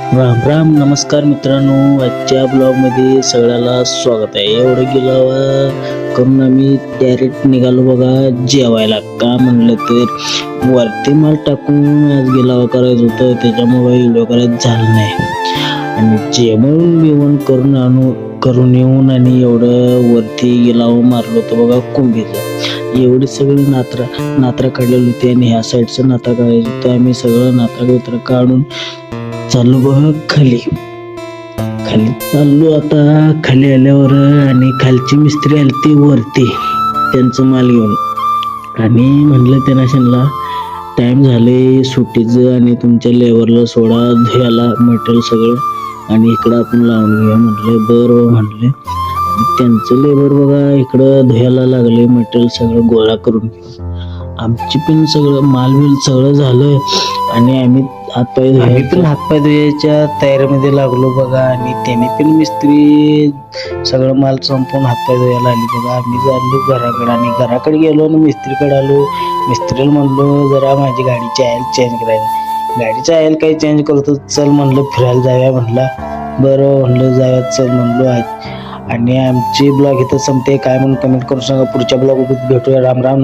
राम राम नमस्कार मित्रांनो, आजच्या ब्लॉगमध्ये सगळ्याला स्वागत आहे. एवढं गेलं करून आम्ही डायरेक्ट निघालो बघा जेवायला. का म्हणलं तर वरती माल टाकून आज गेलावा करायचं होतं, त्याच्यामुळे व्हिडिओ करायचं झालं नाही. आणि जेवण बिवण करून येऊन आणि एवढं वरती गेलावं मारलो होतं बघा कोंबीचं. एवढी सगळी नात्रा काढलेली होती आणि ह्या साईडचं नात्रा काढायचं होतं. आम्ही सगळं नात्रा काढून चाललो बघ खाली चाललो. आता खाली आल्यावर आणि खालची मिस्त्री आली ती वरती त्यांचं माल घेऊन, आणि म्हणलं त्यांना शेणला टाइम झाले सुट्टीचं आणि तुमच्या लेबरला सोडा धुयाला मटेरियल सगळं, आणि इकडं आपण लावून घेऊया म्हटलं. बरं म्हणले. त्यांचं लेबर बघा इकडं धुयाला लागले मटेरियल सगळं गोळा करून. आमची पण सगळं मालबिल सगळं झालं आणि आम्ही हातपाय धुवायच्या तयारीमध्ये लागलो बघा. आणि त्याने पण मिस्त्री सगळं माल संपून हातपाय धुवायला आली बघा. आम्ही चाललो घराकडे, आणि घराकडे गेलो आणि मिस्त्रीकडे आलो. मिस्त्रीला म्हणलो जरा माझी गाडीची ऑइल चेंज करायची. गाडीची ऑइल काही चेंज करतो, चल म्हणलं फिरायला जाऊया म्हणला. बरं म्हणलं जाऊया चल म्हणलो. आणि आमची ब्लॉग इथं संपते. काय म्हणून कमेंट करून सांगा. पुढच्या ब्लॉग भेटूया. राम राम.